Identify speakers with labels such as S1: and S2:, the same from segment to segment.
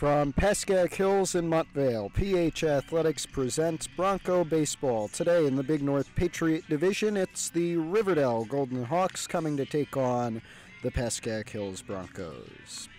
S1: From Pascack Hills in Montvale, PH Athletics presents Bronco Baseball. Today in the Big North Patriot Division, it's the Riverdale Golden Hawks coming to take on the Pascack Hills Broncos.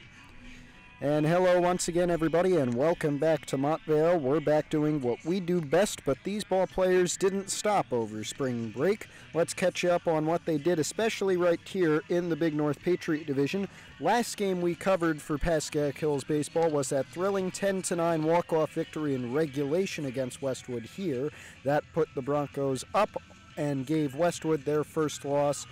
S1: And hello once again, everybody, and welcome back to Montvale. We're back doing what we do best, but these ball players didn't stop over spring break. Let's catch up on what they did, especially right here in the Big North Patriot Division. Last game we covered for Pascack Hills baseball was that thrilling 10-9 walk-off victory in regulation against Westwood here. That put the Broncos up and gave Westwood their first loss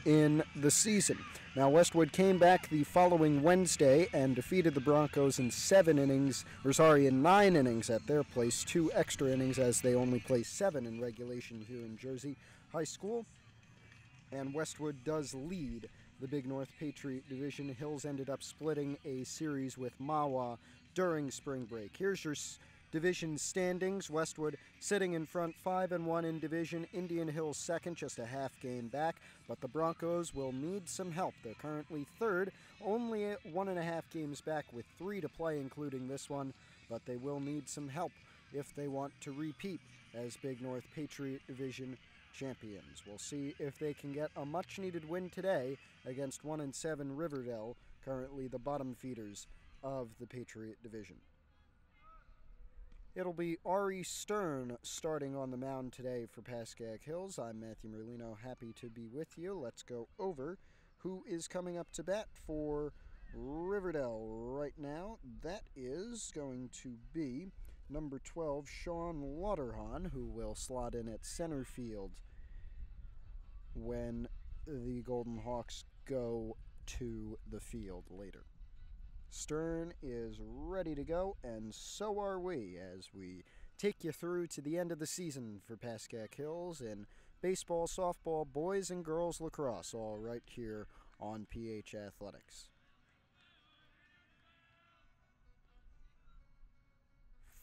S1: in the season. Now, Westwood came back the following Wednesday and defeated the Broncos in 9 innings at their place, 2 extra innings as they only play 7 in regulation here in Jersey High School. And Westwood does lead the Big North Patriot Division. Hills ended up splitting a series with Mahwah during spring break. Here's your division standings. Westwood sitting in front, 5-1 in division. Indian Hills second, just a half game back. But the Broncos will need some help. They're currently third, only at 1.5 games back with 3 to play, including this one. But they will need some help if they want to repeat as Big North Patriot Division champions. We'll see if they can get a much-needed win today against 1-7 Riverdale, currently the bottom feeders of the Patriot Division. It'll be Ari Stern starting on the mound today for Pascack Hills. I'm Matthew Merlino, happy to be with you. Let's go over who is coming up to bat for Riverdale right now. That is going to be number 12, Sean Lauterhahn, who will slot in at center field when the Golden Hawks go to the field later. Stern is ready to go, and so are we, as we take you through to the end of the season for Pascack Hills in baseball, softball, boys and girls lacrosse, all right here on PH Athletics.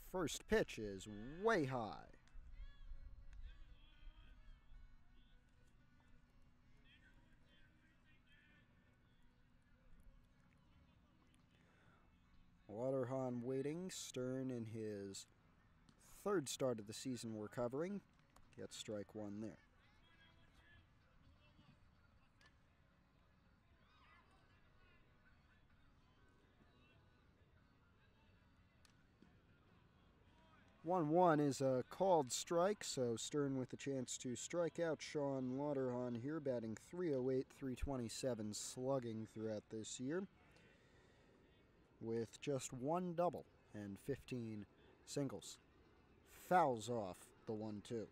S1: First pitch is way high. Lauterhahn waiting. Stern in his third start of the season we're covering. Gets strike one there. One is a called strike, so Stern with a chance to strike out Sean Lauterhahn here, batting .308, .327 slugging throughout this year, with just 1 double and 15 singles. Fouls off the 1-2.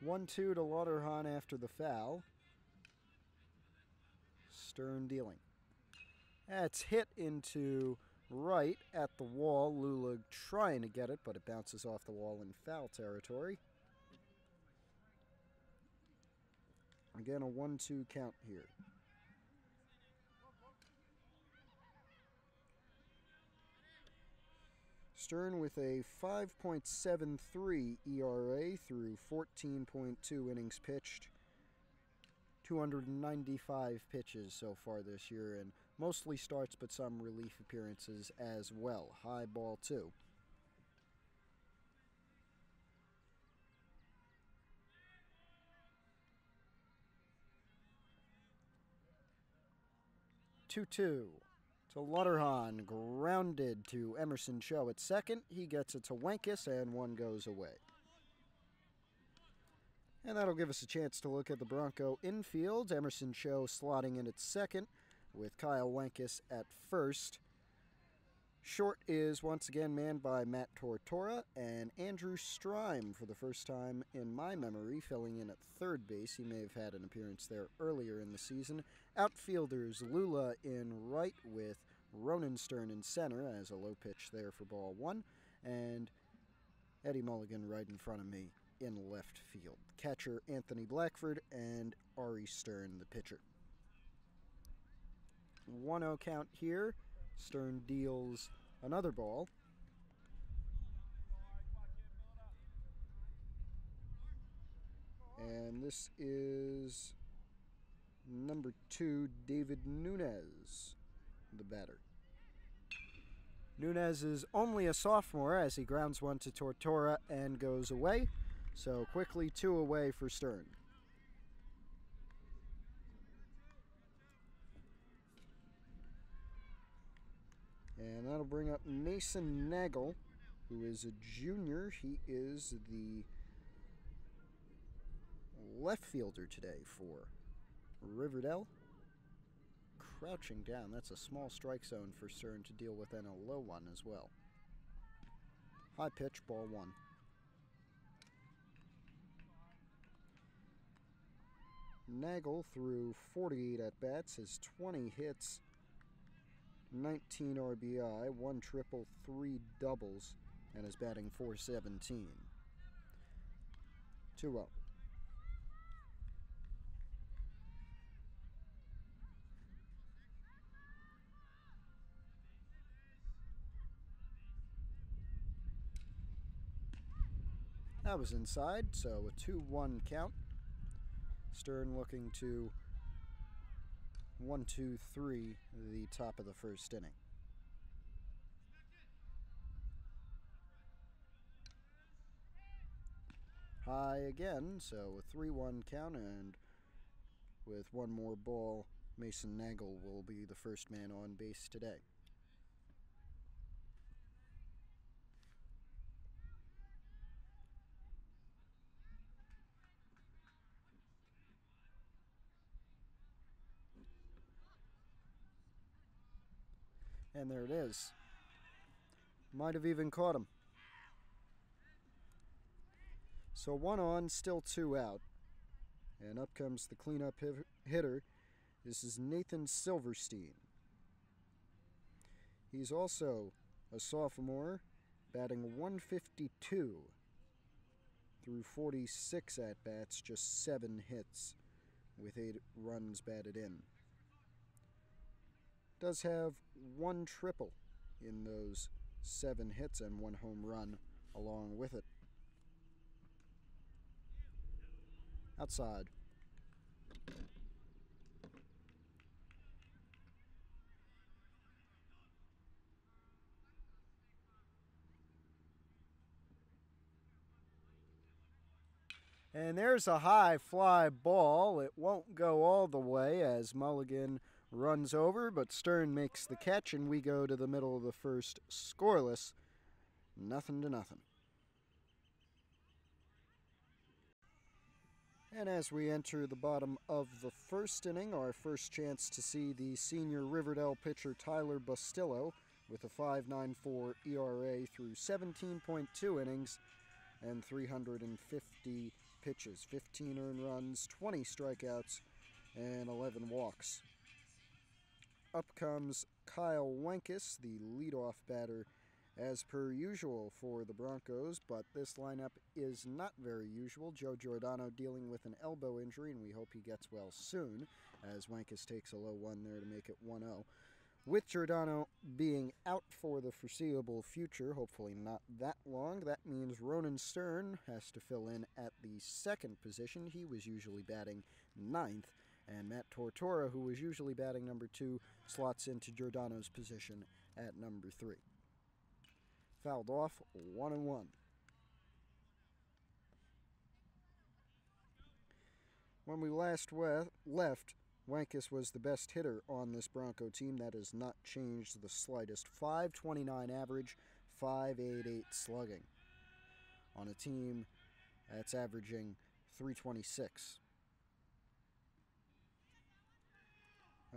S1: One-two to Lauterhahn after the foul. Stern dealing. That's hit into right at the wall. Lulig trying to get it, but it bounces off the wall in foul territory. Again, a 1-2 count here. Stern with a 5.73 ERA through 14.2 innings pitched. 295 pitches so far this year, and mostly starts but some relief appearances as well. High ball 2. Two-two to Lauterhahn, grounded to Emerson Cho at second. He gets it to Wenkes, and one goes away. And that'll give us a chance to look at the Bronco infield. Emerson Cho slotting in at second with Kyle Wenkes at first. Short is once again manned by Matt Tortora, and Andrew Strime, for the first time in my memory, filling in at third base. He may have had an appearance there earlier in the season. Outfielders Lula in right with Ronan Stern in center as a low pitch there for ball 1, and Eddie Mulligan right in front of me in left field. Catcher Anthony Blackford and Ari Stern, the pitcher. 1-0 count here. Stern deals another ball. And this is number 2, David Nunez, the batter. Nunez is only a sophomore as he grounds one to Tortora and goes away. So quickly 2 away for Stern. And that'll bring up Mason Nagel, who is a junior. He is the left fielder today for Riverdale. Crouching down. That's a small strike zone for Stern to deal with, and a low one as well. High pitch, ball 1. Nagel, through 48 at-bats, has 20 hits, 19 RBI, 1 triple, 3 doubles, and is batting .417. 2-0. That was inside, so a 2-1 count. Stern looking to 1-2-3 the top of the first inning. High again, so a 3-1 count, and with one more ball, Mason Nagel will be the first man on base today. And there it is. Might have even caught him. So 1 on, still 2 out. And up comes the cleanup hitter. This is Nathan Silverstein. He's also a sophomore, batting .152 through 46 at-bats, just 7 hits with 8 runs batted in. Does have 1 triple in those 7 hits and 1 home run along with it. Outside. And there's a high fly ball. It won't go all the way as Mulligan runs over, but Stern makes the catch, and we go to the middle of the first scoreless, 0-0. And as we enter the bottom of the first inning, our first chance to see the senior Riverdale pitcher Tyler Bustillo with a 5.94 ERA through 17.2 innings and 350 pitches, 15 earned runs, 20 strikeouts, and 11 walks. Up comes Kyle Wenkes, the leadoff batter, as per usual for the Broncos, but this lineup is not very usual. Joe Giordano dealing with an elbow injury, and we hope he gets well soon, as Wenkes takes a low one there to make it 1-0. With Giordano being out for the foreseeable future, hopefully not that long, that means Ronan Stern has to fill in at the second position. He was usually batting 9th, and Matt Tortora, who was usually batting number 2, slots into Giordano's position at number 3. Fouled off, 1-1. When we last left, Wenkes was the best hitter on this Bronco team. That has not changed the slightest. .529 average, .588 slugging on a team that's averaging .326.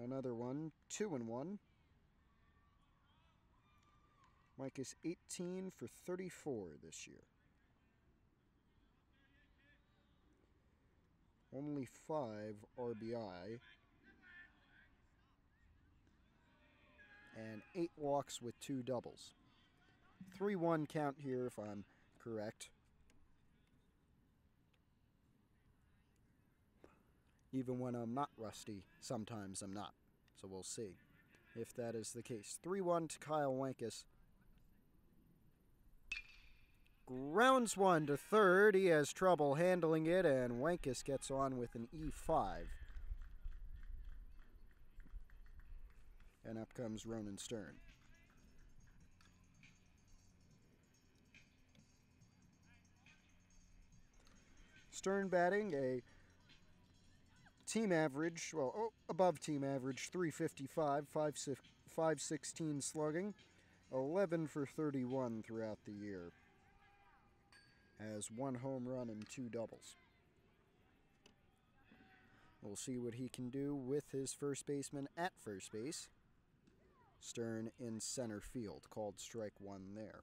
S1: Another one, 2-1. Wenkes 18 for 34 this year. Only 5 RBI. And 8 walks with 2 doubles. 3-1 count here if I'm correct. Even when I'm not rusty, sometimes I'm not. So we'll see. if that is the case. 3-1 to Kyle Wenkus. Grounds one to third. He has trouble handling it, and Wenkus gets on with an E5. And up comes Ronan Stern. Stern batting a team average, well, above team average, 355, 516 slugging, 11 for 31 throughout the year. Has 1 home run and 2 doubles. We'll see what he can do with his first baseman at first base. Stern in center field, called strike one there.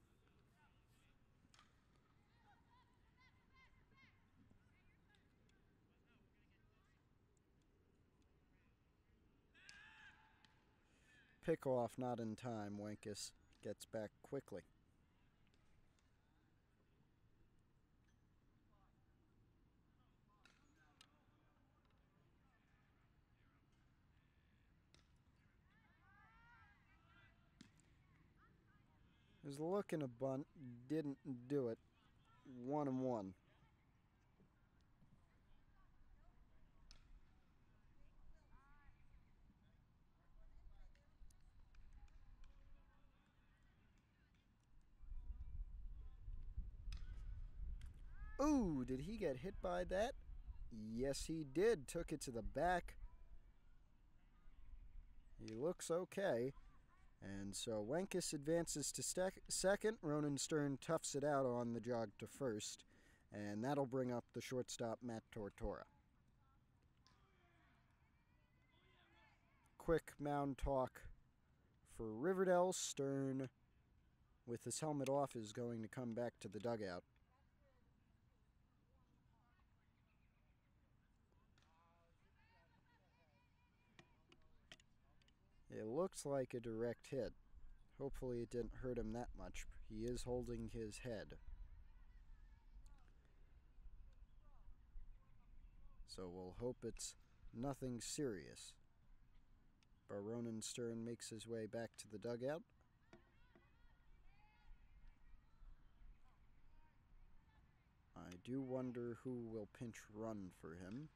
S1: Pickoff not in time. Wenkus gets back quickly. Was looking a bunt, didn't do it. 1-1. Ooh, did he get hit by that? Yes, he did. Took it to the back. He looks okay. And so Wenkus advances to second. Ronan Stern toughs it out on the jog to first. And that'll bring up the shortstop, Matt Tortora. Quick mound talk for Riverdale. Stern, with his helmet off, is going to come back to the dugout. It looks like a direct hit. Hopefully it didn't hurt him that much. He is holding his head. So we'll hope it's nothing serious. But Ronan Stern makes his way back to the dugout. I do wonder who will pinch run for him.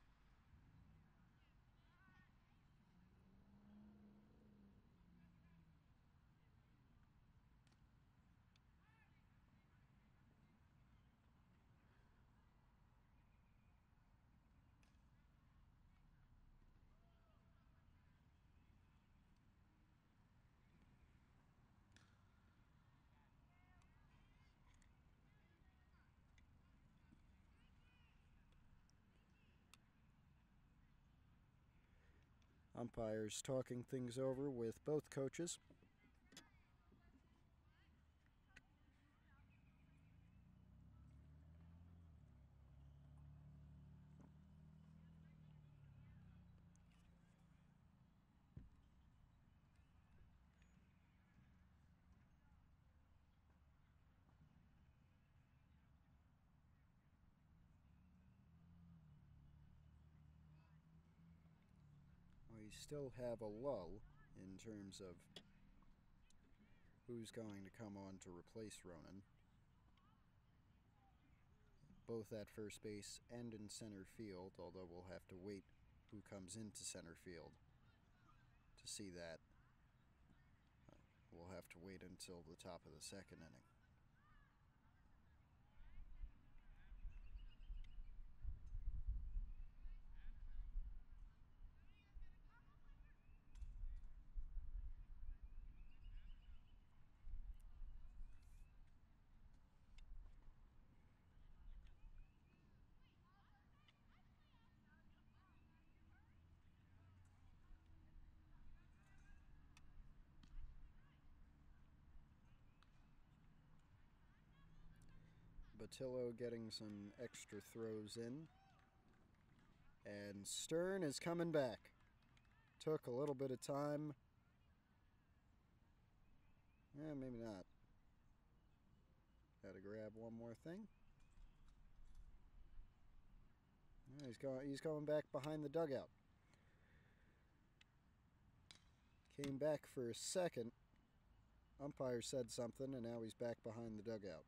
S1: Umpires talking things over with both coaches. We still have a lull in terms of who's going to come on to replace Ronan, both at first base and in center field, although we'll have to wait who comes into center field to see that. We'll have to wait until the top of the second inning. Batillo getting some extra throws in. And Stern is coming back. Took a little bit of time. Maybe not. Gotta grab one more thing. He's going back behind the dugout. Came back for a second. Umpire said something, and now he's back behind the dugout.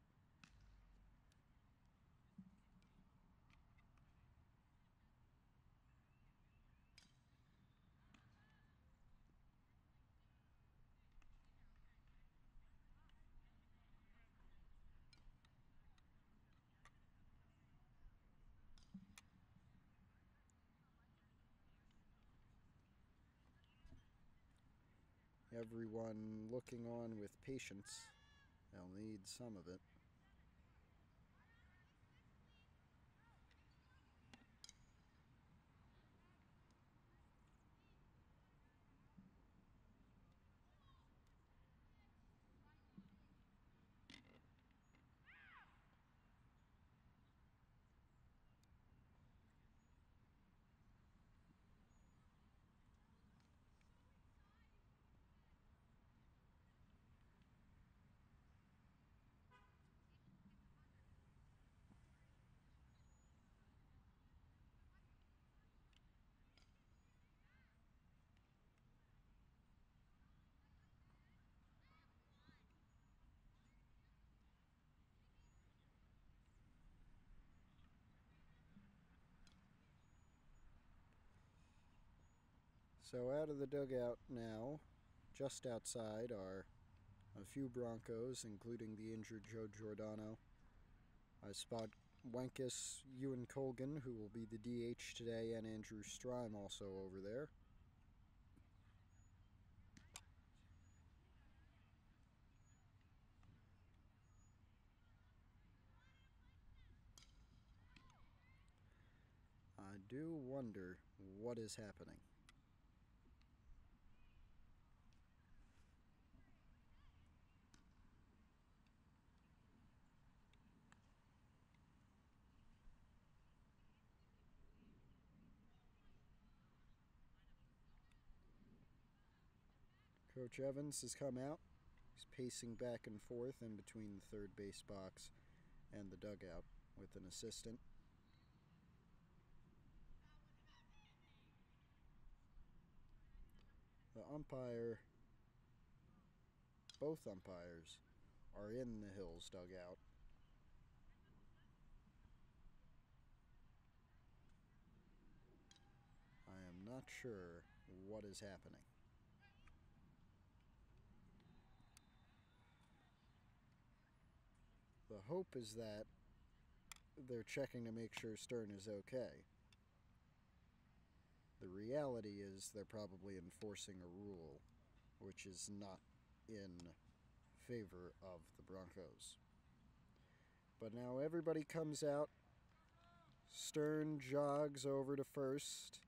S1: Everyone looking on with patience. They'll need some of it. So out of the dugout now, just outside, are a few Broncos, including the injured Joe Giordano. I spot Wenkus, Ewan Colgan, who will be the DH today, and Andrew Strime also over there. I do wonder what is happening. Coach Evans has come out. He's pacing back and forth in between the third base box and the dugout with an assistant. The umpire, both umpires, are in the Hills dugout. I am not sure what is happening. The hope is that they're checking to make sure Stern is okay. The reality is they're probably enforcing a rule which is not in favor of the Broncos. But now everybody comes out. Stern jogs over to first.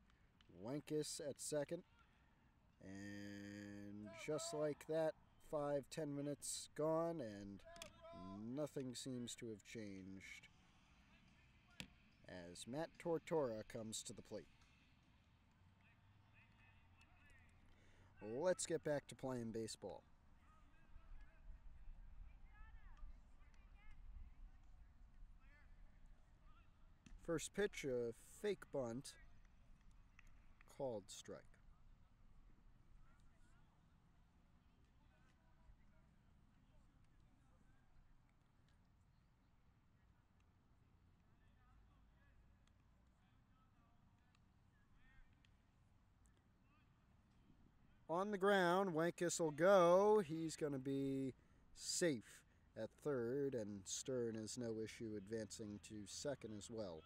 S1: Wenkus at second. And just like that, 5-10 minutes gone, and nothing seems to have changed as Matt Tortora comes to the plate. Let's get back to playing baseball. First pitch, a fake bunt, called strike. On the ground, Wenkus will go. He's going to be safe at third, and Stern has no issue advancing to second as well.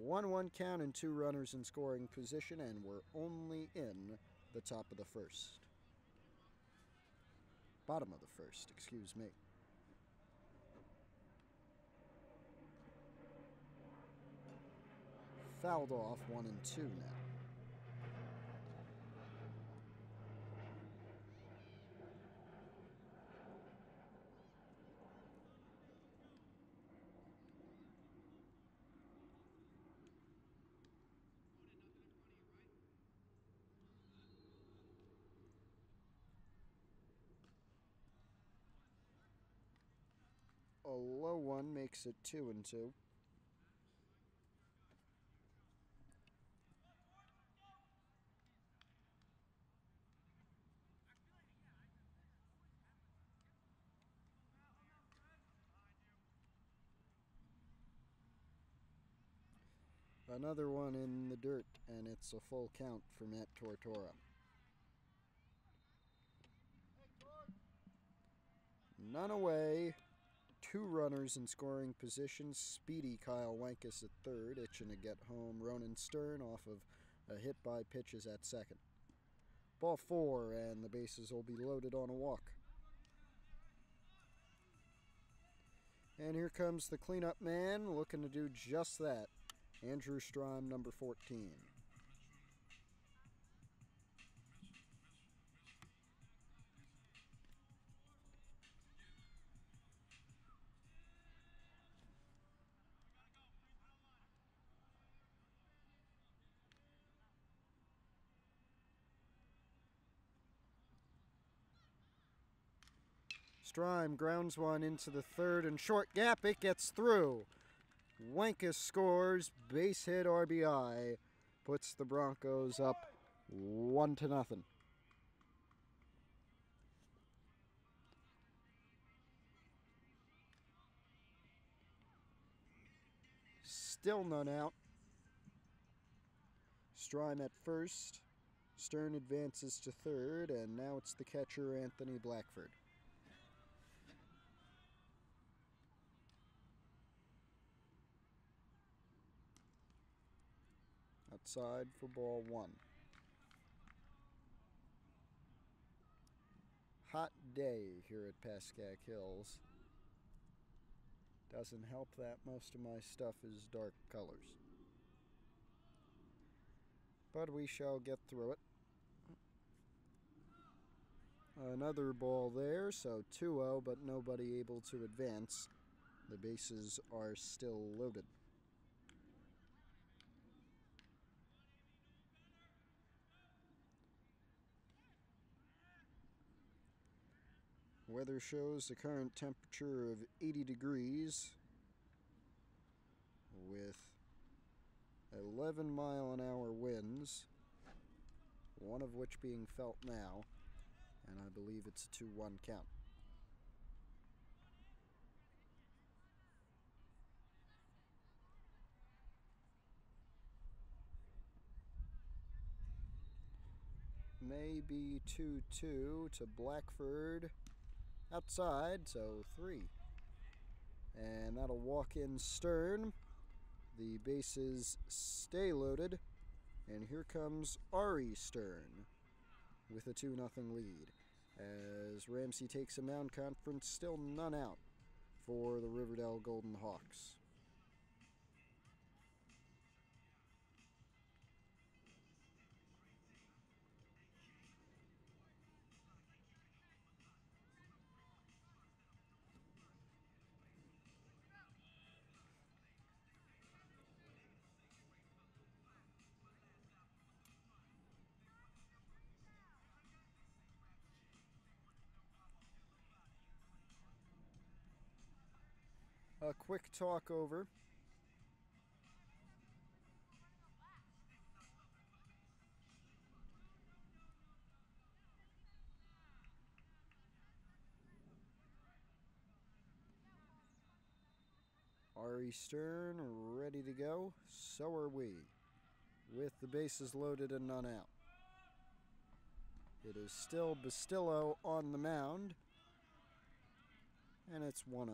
S1: 1-1 count and 2 runners in scoring position, and we're only in the top of the first. Bottom of the first, excuse me. Fouled off 1-2 now. A low one makes it 2-2. Another one in the dirt, and it's a full count for Matt Tortora. None away. 2 runners in scoring position. Speedy Kyle Wankus at third, itching to get home. Ronan Stern off of a hit by pitches at second. Ball 4, and the bases will be loaded on a walk. And here comes the cleanup man, looking to do just that. Andrew Strime, number 14. Strime grounds one into the third and short gap. It gets through. Wankus scores, base hit RBI, puts the Broncos up 1-0. Still none out. Strime at first. Stern advances to third, and now it's the catcher Anthony Blackford. Outside for ball 1. Hot day here at Pascack Hills. Doesn't help that most of my stuff is dark colors. But we shall get through it. Another ball there, so 2-0, but nobody able to advance. The bases are still loaded. Weather shows the current temperature of 80 degrees with 11-mile-an-hour winds, one of which being felt now, and I believe it's a 2-1 count. Maybe 2-2 to Blackford. Outside, so 3. And that'll walk in Stern. The bases stay loaded. And here comes Ari Stern with a 2-0 lead. As Ramsey takes a mound conference, still none out for the Riverdale Golden Hawks. A quick talk over. Ari Stern ready to go. So are we, with the bases loaded and none out. It is still Bastillo on the mound, and it's 1-0.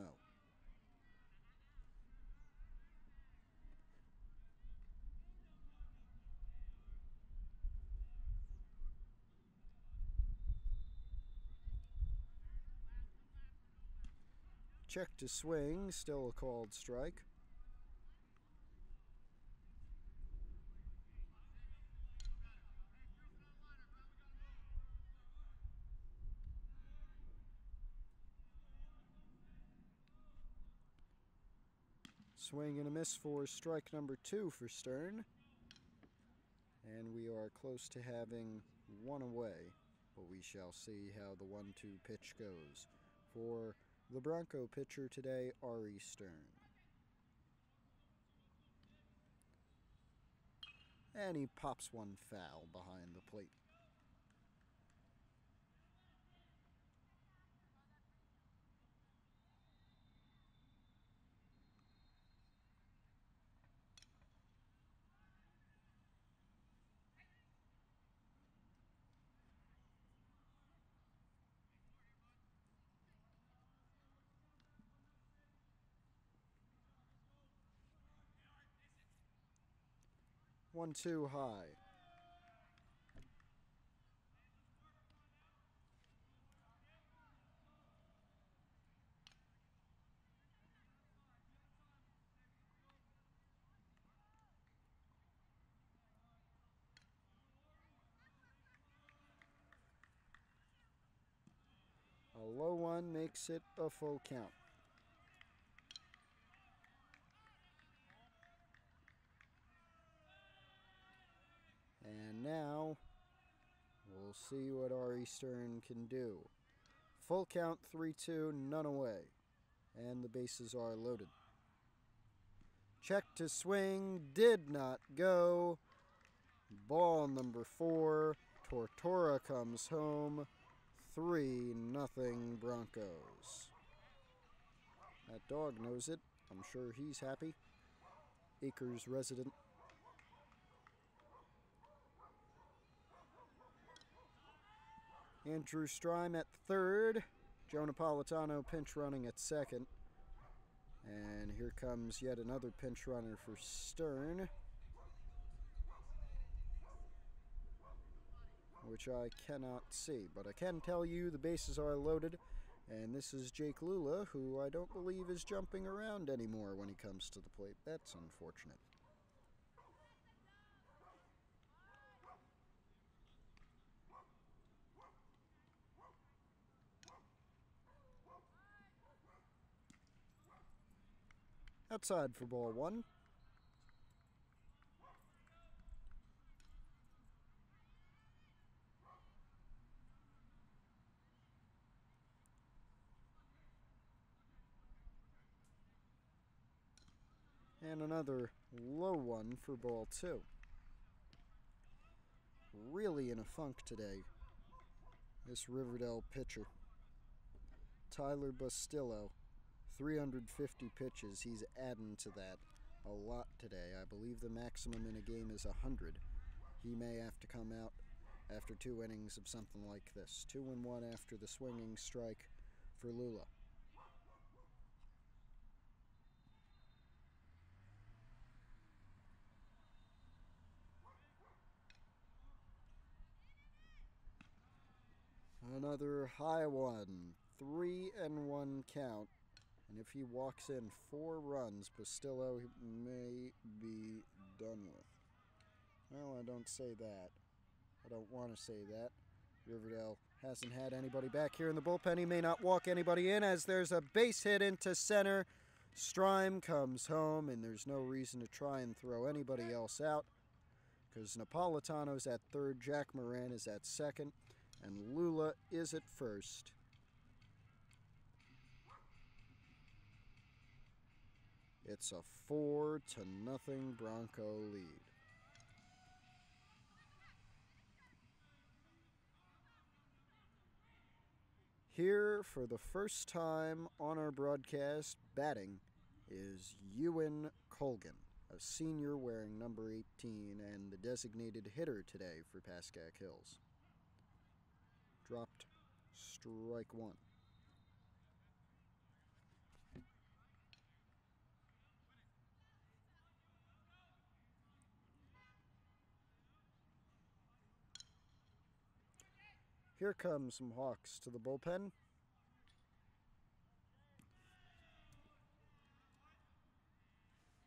S1: Check to swing, still a called strike. Swing and a miss for strike number 2 for Stern. And we are close to having one away, but we shall see how the 1-2 pitch goes for the Bronco pitcher today, Ari Stern. And he pops one foul behind the plate. 1-2 high. A low one makes it a full count. And now, we'll see what Ari Stern can do. Full count, 3-2, none away. And the bases are loaded. Check to swing, did not go. Ball number 4, Tortora comes home. 3-0 Broncos. That dog knows it. I'm sure he's happy. Acres resident. Andrew Strime at third. Joe Napolitano pinch running at second. And here comes yet another pinch runner for Stern, which I cannot see, but I can tell you the bases are loaded, and this is Jake Lula, who I don't believe is jumping around anymore when he comes to the plate. That's unfortunate. Outside for ball 1. And another low one for ball 2. Really in a funk today, this Riverdale pitcher. Tyler Bustillo, 350 pitches. He's adding to that a lot today. I believe the maximum in a game is 100. He may have to come out after 2 innings of something like this. 2-1 after the swinging strike for Lula. Another high one. 3-1 count. And if he walks in 4 runs, Bustillo may be done with. Well, I don't say that. I don't want to say that. Riverdale hasn't had anybody back here in the bullpen. He may not walk anybody in as there's a base hit into center. Strime comes home, and there's no reason to try and throw anybody else out because Napolitano's at third, Jack Moran is at second, and Lula is at first. It's a 4-0 Bronco lead. Here for the first time on our broadcast batting is Ewan Colgan, a senior wearing number 18 and the designated hitter today for Pascack Hills. Dropped strike 1. Here comes some Hawks to the bullpen.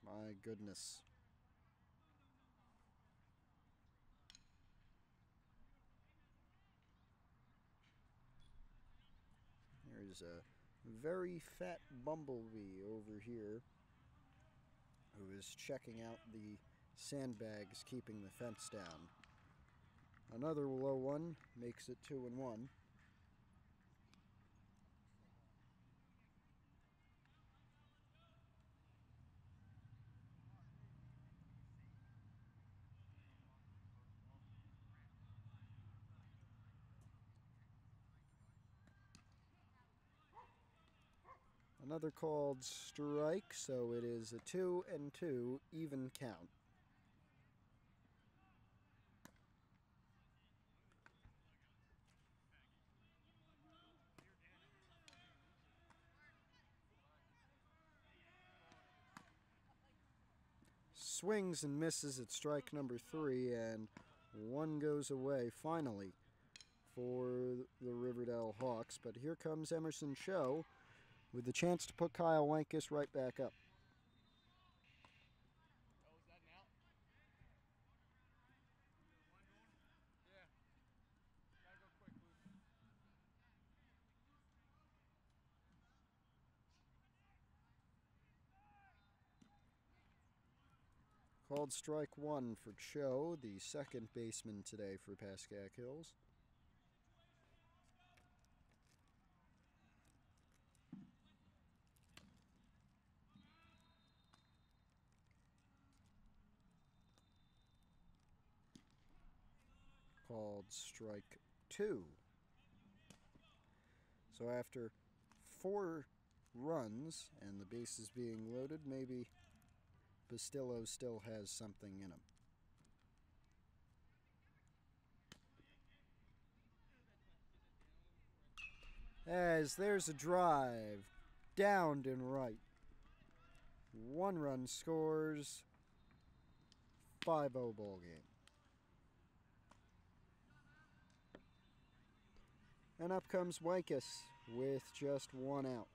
S1: My goodness. There's a very fat bumblebee over here who is checking out the sandbags keeping the fence down. Another low one makes it 2-1. Another called strike, so it is a 2-2 even count. swings and misses at strike number 3, and one goes away finally for the Riverdale Hawks. But here comes Emerson Cho with the chance to put Kyle Wankus right back up. Called strike 1 for Cho, the second baseman today for Pascack Hills. Called strike 2. So after 4 runs and the bases being loaded, maybe Bustillo still has something in him. As there's a drive, downed and right. 1 run scores, 5-0 ball game. And up comes Wankus with just 1 out.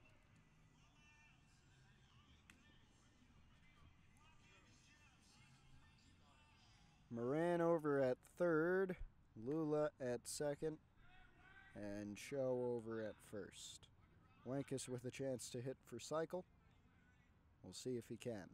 S1: Moran over at third, Lula at second, and Cho over at first. Wankus with a chance to hit for cycle. We'll see if he can.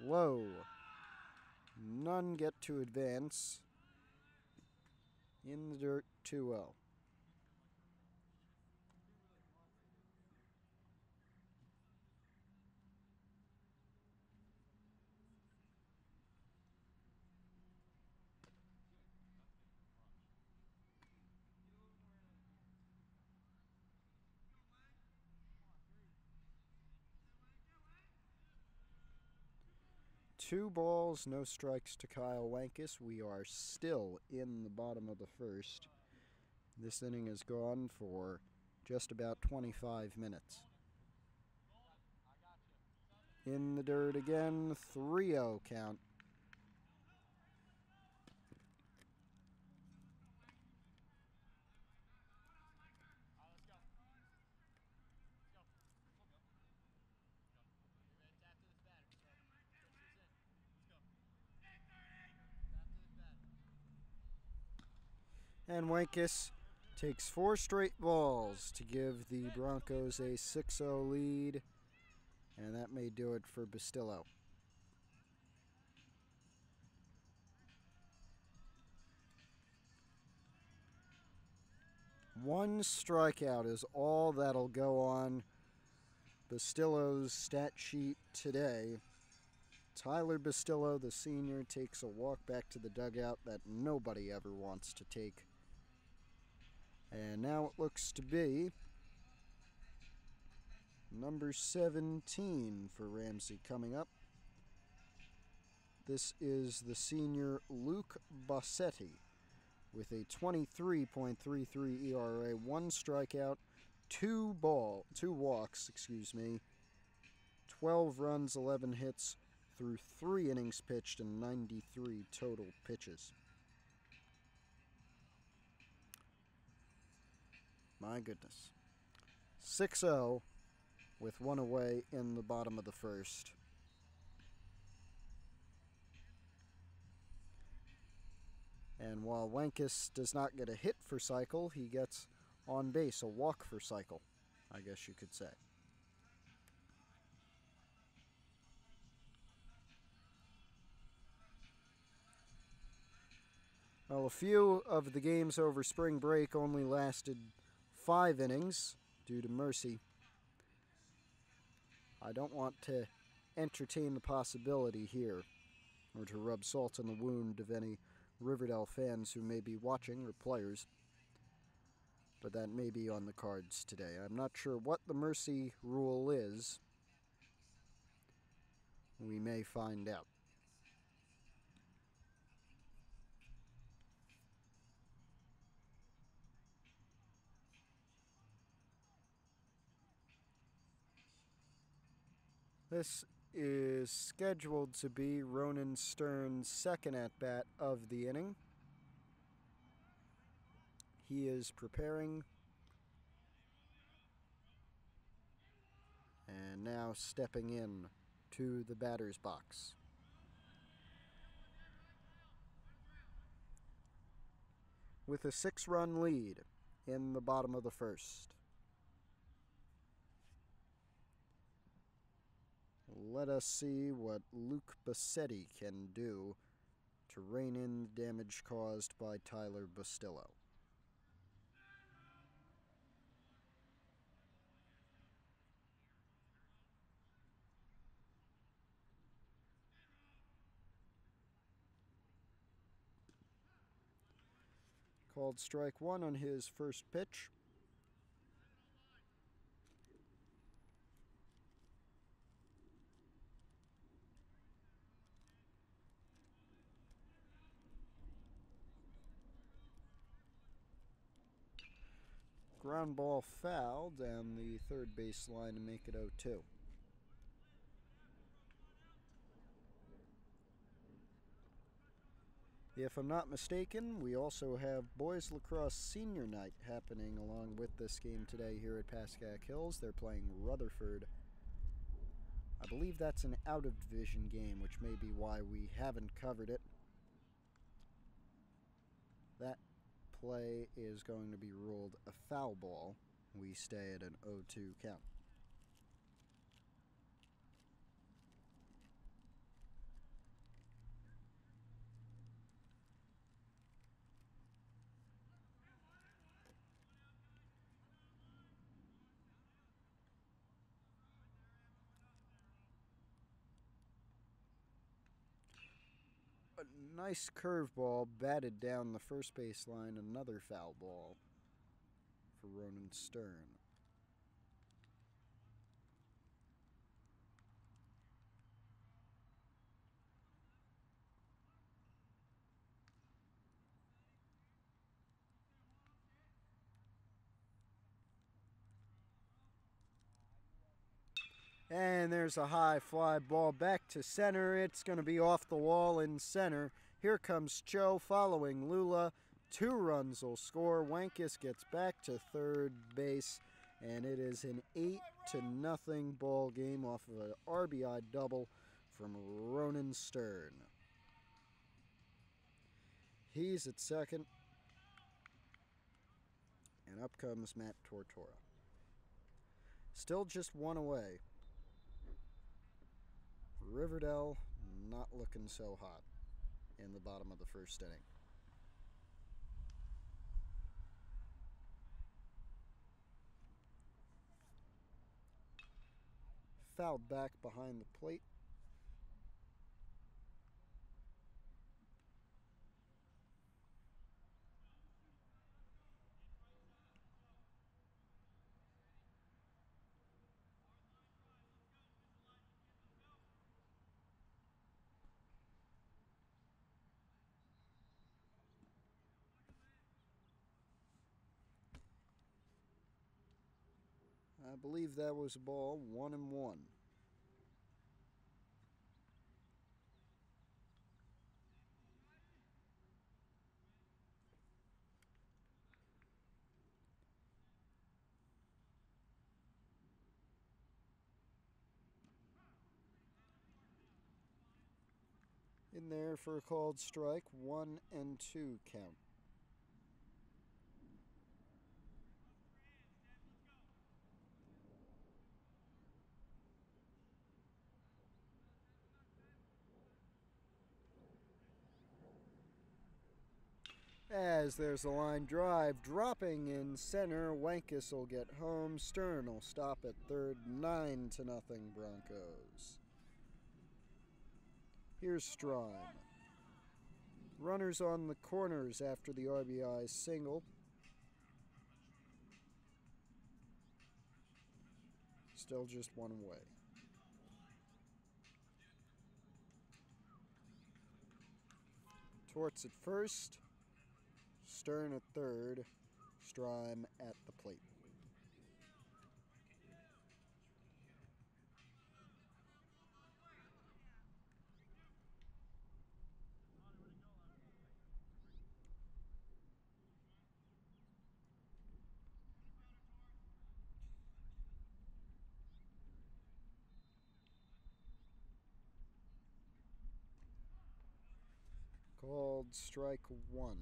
S1: Low. None get to advance. In the dirt, 2-0. Two balls, no strikes to Kyle Wankus. We are still in the bottom of the first. This inning has gone for just about 25 minutes. In the dirt again, 3-0 count. And Wankus takes 4 straight balls to give the Broncos a 6-0 lead. And that may do it for Bustillo. One strikeout is all that'll go on Bustillo's stat sheet today. Tyler Bustillo, the senior, takes a walk back to the dugout that nobody ever wants to take. And now it looks to be number 17 for Ramsey coming up. This is the senior Luke Bassetti with a 23.33 ERA, 1 strikeout, 2 walks, 12 runs, 11 hits through 3 innings pitched and 93 total pitches. My goodness. 6-0 with 1 away in the bottom of the first. And while Wankus does not get a hit for cycle, he gets on base, a walk for cycle, I guess you could say. Well, a few of the games over spring break only lasted 5 innings due to mercy. I don't want to entertain the possibility here, or to rub salt in the wound of any Riverdale fans who may be watching, or players, but that may be on the cards today. I'm not sure what the mercy rule is, We may find out. This is scheduled to be Ronan Stern's second at-bat of the inning. He is preparing and now stepping in to the batter's box. With a 6-run lead in the bottom of the first. Let us see what Luke Bassetti can do to rein in the damage caused by Tyler Bustillo. Called strike one on his first pitch. Ground ball foul down the third base line to make it 0-2. If I'm not mistaken, we also have boys lacrosse senior night happening along with this game today here at Pascack Hills. They're playing Rutherford. I believe that's an out-of-division game, which may be why we haven't covered it. That play is going to be ruled a foul ball. We stay at an 0-2 count. A nice curveball batted down the first base line. Another foul ball for Ronan Stern. And there's a high fly ball back to center. It's going to be off the wall in center. Here comes Cho following Lula. 2 runs will score. Wankus gets back to third base. And it is an 8-0 ball game off of an RBI double from Ronan Stern. He's at second. And up comes Matt Tortora. Still just 1 away. Riverdale not looking so hot in the bottom of the first inning. Fouled back behind the plate. I believe that was a ball, 1-1. In there for a called strike, 1-2 count. As there's a line drive dropping in center, Wankus will get home. Stern will stop at third, 9-0 Broncos. Here's Strime. Runners on the corners after the RBI single. Still just 1 away. Torts at first, Stern at third, Strime at the plate. Called strike one.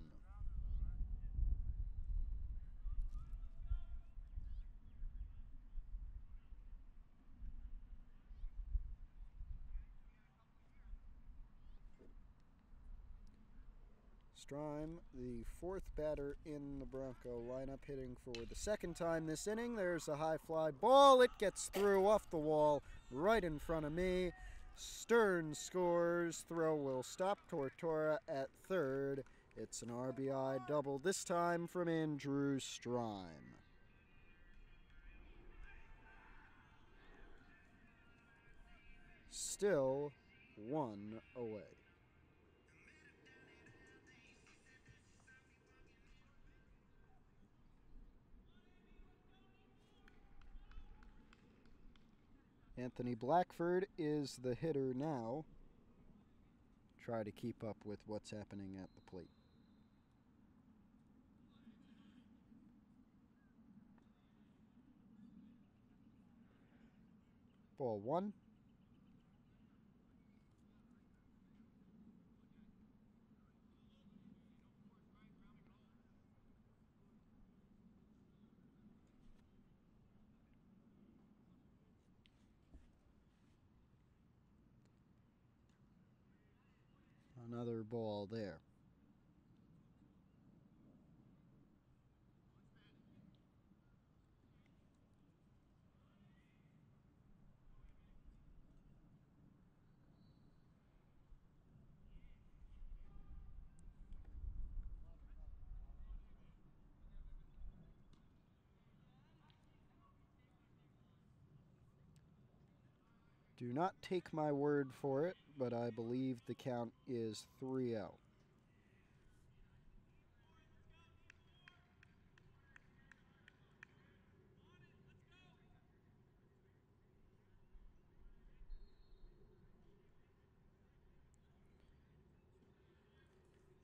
S1: Strime, the fourth batter in the Bronco lineup, hitting for the second time this inning. There's a high fly ball. It gets through off the wall right in front of me. Stern scores. Throw will stop. Tortora at third. It's an RBI double, this time from Andrew Strime. Still one away. Anthony Blackford is the hitter now. Try to keep up with what's happening at the plate. Ball one. Another ball there. Do not take my word for it, but I believe the count is 3-0.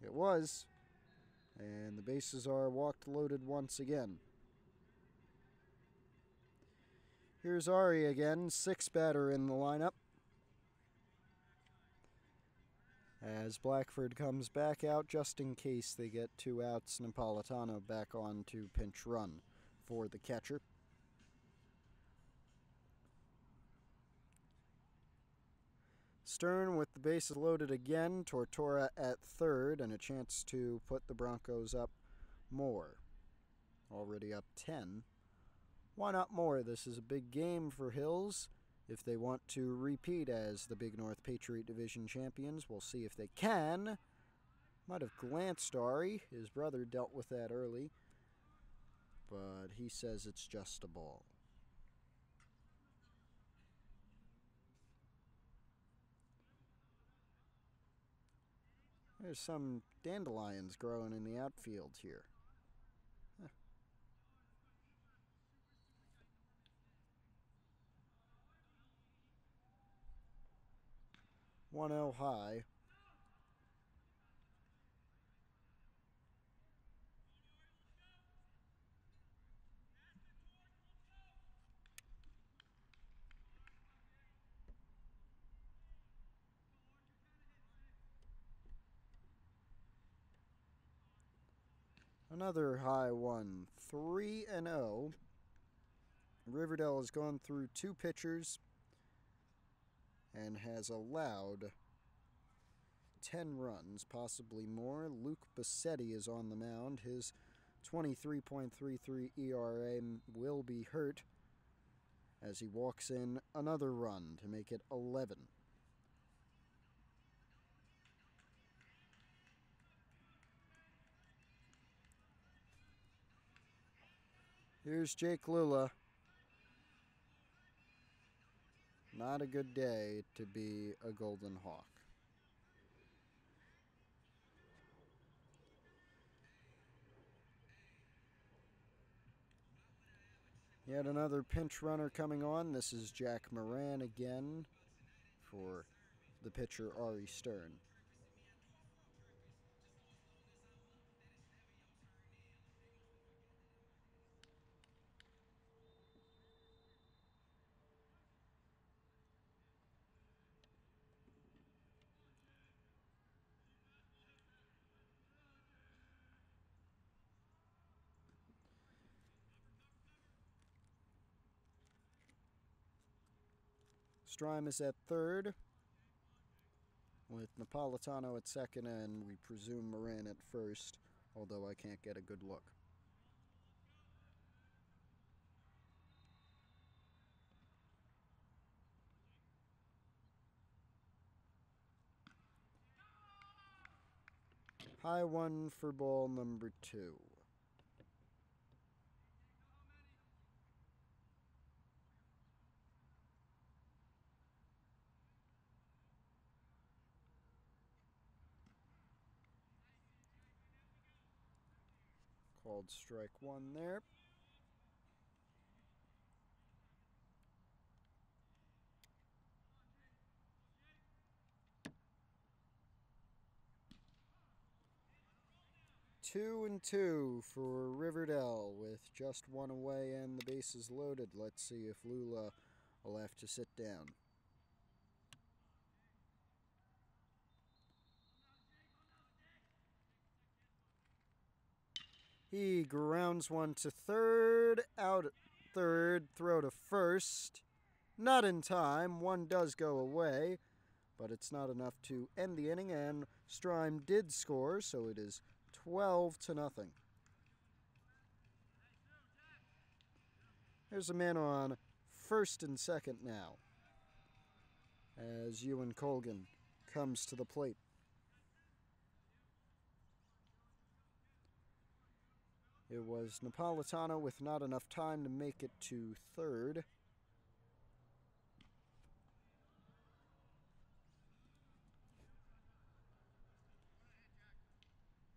S1: It was, and the bases are walked loaded once again. Here's Ari again, sixth batter in the lineup. As Blackford comes back out, just in case they get 2 outs, Napolitano back on to pinch run for the catcher. Stern with the bases loaded again, Tortora at third, and a chance to put the Broncos up more. Already up 10. Why not more? This is a big game for Hills. If they want to repeat as the Big North Patriot Division champions, we'll see if they can. Might have glanced Ari. His brother dealt with that early, but he says it's just a ball. There's some dandelions growing in the outfield here. 1-0 high. Another high one, 3-0. Riverdale has gone through 2 pitchers and has allowed 10 runs, possibly more. Luke Bassetti is on the mound. His 23.33 ERA will be hurt as he walks in another run to make it 11. Here's Jake Lula. Not a good day to be a Golden Hawk. Yet another pinch runner coming on. This is Jack Moran again for the pitcher Ari Stern. Strime is at third, with Napolitano at second, and we presume Moran at first, although I can't get a good look. High one for ball number 2. Called strike 1 there. Two and two for Riverdale with just one away and the bases loaded. Let's see if Lula will have to sit down. He grounds one to third, out at third, throw to first. Not in time, one does go away, but it's not enough to end the inning, and Strime did score, so it is 12-0. There's a man on first and second now, as Ewan Colgan comes to the plate. It was Napolitano with not enough time to make it to third.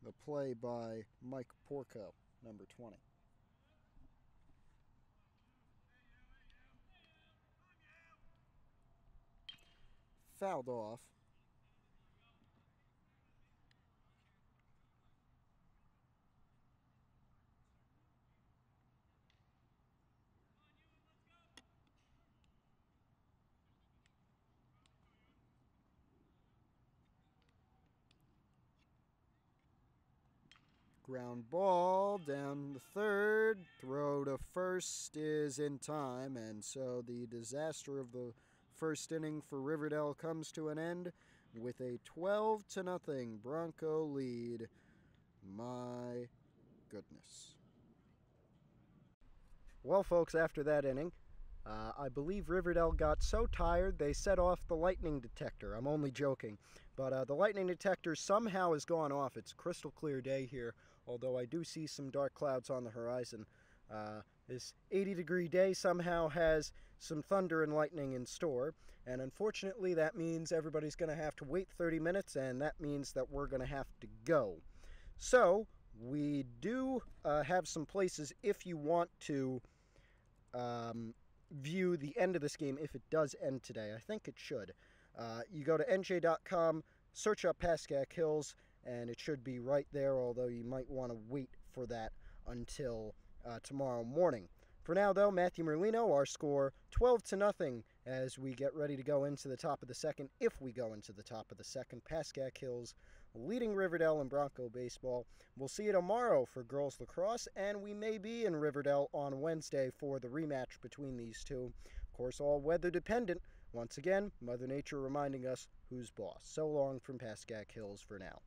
S1: The play by Mike Porco, number 20. Fouled off. Ground ball down the third. Throw to first is in time, and so the disaster of the first inning for Riverdale comes to an end with a 12-0 Bronco lead. My goodness. Well, folks, after that inning, I believe Riverdale got so tired they set off the lightning detector. I'm only joking. But the lightning detector somehow has gone off. It's a crystal clear day here, although I do see some dark clouds on the horizon. This 80-degree day somehow has some thunder and lightning in store, and unfortunately that means everybody's going to have to wait 30 minutes, and that means that we're going to have to go. So, we do have some places if you want to view the end of this game if it does end today. I think it should. You go to nj.com, search up Pascack Hills, and it should be right there, although you might want to wait for that until tomorrow morning. For now, though, Matthew Merlino, our score 12-0 as we get ready to go into the top of the second. If we go into the top of the second, Pascack Hills leading Riverdale in Bronco baseball. We'll see you tomorrow for girls lacrosse, and we may be in Riverdale on Wednesday for the rematch between these two. Of course, all weather dependent. Once again, Mother Nature reminding us who's boss. So long from Pascack Hills for now.